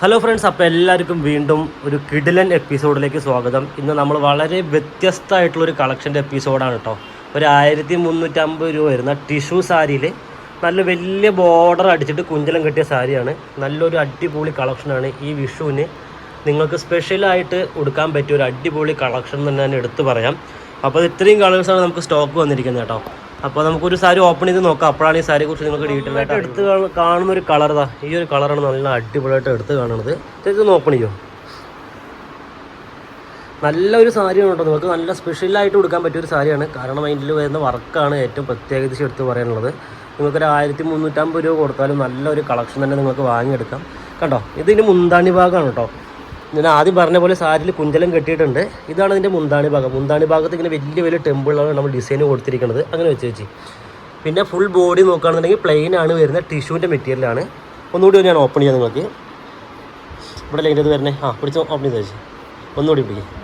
Hello friends, അപ്പോൾ എല്ലാവർക്കും വീണ്ടും ഒരു കിടിലൻ എപ്പിസോഡിലേക്ക് സ്വാഗതം. ഇന്ന് നമ്മൾ വളരെ വ്യത്യസ്തമായിട്ടുള്ളൊരു കളക്ഷൻ്റെ എപ്പിസോഡാണ് കേട്ടോ. ഒരു 1350 രൂപ വരുന്ന ടിഷ്യൂ സാരിയിൽ നല്ല വലിയ ബോർഡർ അടിച്ചിട്ട് കുഞ്ചലം കെട്ടിയ സാരിയാണ്. നല്ലൊരു അടിപൊളി കളക്ഷനാണ്. ഈ വിഷുവിന് നിങ്ങൾക്ക് സ്പെഷ്യലായിട്ട് കൊടുക്കാൻ പറ്റിയ ഒരു അടിപൊളി കളക്ഷൻ എന്ന് തന്നെ എടുത്ത് പറയാം. അപ്പോൾ ഇത്രയും കളേഴ്സാണ് നമുക്ക് സ്റ്റോക്ക് വന്നിരിക്കുന്നത് കേട്ടോ. അപ്പോൾ നമുക്കൊരു സാരി ഓപ്പൺ ചെയ്ത് നോക്കാം. അപ്പോഴാണ് ഈ സാരിയെ കുറിച്ച് നിങ്ങൾക്ക് ഡീറ്റെയിൽ ആയിട്ട് എടുത്ത് കാണുന്ന ഒരു കളർ ഇതാ. ഈ ഒരു കളറാണ് നല്ല അടിപൊളിയായിട്ട് എടുത്ത് കാണുന്നത്. ഇതൊന്ന് ഓപ്പൺ ചെയ്യോ. നല്ലൊരു സാരിയാണ് കേട്ടോ. നിങ്ങൾക്ക് നല്ല സ്പെഷ്യലായിട്ട് കൊടുക്കാൻ പറ്റിയൊരു സാരിയാണ്. കാരണം അതിൽ വരുന്ന വർക്കാണ് ഏറ്റവും പ്രത്യേകിച്ച് എടുത്ത് പറയാനുള്ളത്. നിങ്ങൾക്കൊരു 1350 രൂപ കൊടുത്താലും നല്ലൊരു കളക്ഷൻ തന്നെ നിങ്ങൾക്ക് വാങ്ങിയെടുക്കാം. കണ്ടോ, ഇതിൻ്റെ മുന്താണി ഭാഗമാണ് കേട്ടോ. ഞാൻ ആദ്യം പറഞ്ഞ പോലെ സാരിയിൽ കുഞ്ചലം കെട്ടിയിട്ടുണ്ട്. ഇതാണ് ഇതിൻ്റെ മുന്താണി ഭാഗം. മുന്താണി ഭാഗത്ത് ഇങ്ങനെ വലിയ വലിയ ടെമ്പിളാണ് നമ്മൾ ഡിസൈൻ കൊടുത്തിരിക്കുന്നത്. അങ്ങനെ വെച്ച് പിന്നെ ഫുൾ ബോഡി നോക്കുകയാണെന്നുണ്ടെങ്കിൽ പ്ലെയിൻ ആണ് വരുന്നത്. ടിഷ്യൂവിൻ്റെ മെറ്റീരിയലാണ്. ഒന്നുകൂടി ഞാൻ ഓപ്പൺ ചെയ്യാം നിങ്ങൾക്ക്. ഇവിടെ ലൈൻ്റെ ഇത് വരണേ. പിടിച്ച് ഓപ്പൺ ചെയ്ത് വെച്ച് ഒന്നുകൂടി പിടിക്കും.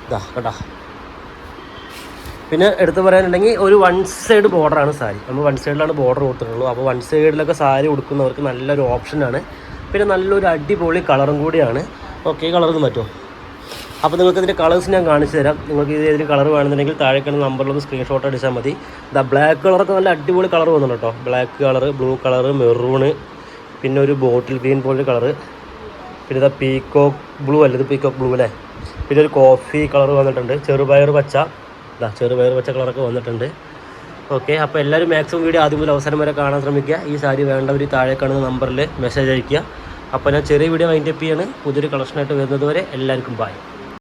ഇതാ കേട്ടോ. പിന്നെ എടുത്ത് പറയാനുണ്ടെങ്കിൽ ഒരു വൺ സൈഡ് ബോർഡറാണ് സാരി. നമ്മൾ വൺ സൈഡിലാണ് ബോർഡർ കൊടുത്തിട്ടുള്ളൂ. അപ്പോൾ വൺ സൈഡിലൊക്കെ സാരി കൊടുക്കുന്നവർക്ക് നല്ലൊരു ഓപ്ഷനാണ്. പിന്നെ നല്ലൊരു അടിപൊളി കളറും കൂടിയാണ്. ഓക്കെ, കളറൊന്നും പറ്റുമോ? അപ്പോൾ നിങ്ങൾക്ക് ഇതിൻ്റെ കളേഴ്സ് ഞാൻ കാണിച്ചു തരാം. നിങ്ങൾക്ക് ഇതിന് കളർ വേണമെന്നുണ്ടെങ്കിൽ താഴെ കാണുന്ന നമ്പറിലൊന്ന് സ്ക്രീൻഷോട്ട് അടിച്ചാൽ മതി. ഇതാ ബ്ലാക്ക് കളറൊക്കെ നല്ല അടിപൊളി കളർ വന്നിട്ടുണ്ട് കേട്ടോ. Black colour, blue colour, maroon, പിന്നെ ഒരു ബോട്ടിൽ ഗ്രീൻ പോലൊരു കളറ്, പിന്നെ ഇതാ പീക്കോക്ക് ബ്ലൂ അല്ല, ഇത് പീക്കോക്ക് ബ്ലൂ അല്ലേ. പിന്നെ ഒരു കോഫി കളർ വന്നിട്ടുണ്ട്. ചെറുപയർ പച്ച, ഇതാ ചെറുപയർ പച്ച കളറൊക്കെ വന്നിട്ടുണ്ട്. ഓക്കെ, അപ്പോൾ എല്ലാവരും മാക്സിമം വീഡിയോ ആദ്യം മുതൽ അവസാനം വരെ കാണാൻ ശ്രമിക്കുക. ഈ സാരി വേണ്ടവർ താഴെ കാണുന്ന നമ്പറിൽ മെസ്സേജ് അയയ്ക്കുക. അപ്പോൾ ഞാൻ ചെറിയ വീഡിയോ വൈൻഡപ്പ് ചെയ്യാണ്. പുതിയൊരു കളക്ഷനായിട്ട് വരുന്നത് വരെ എല്ലാവർക്കും ബൈ.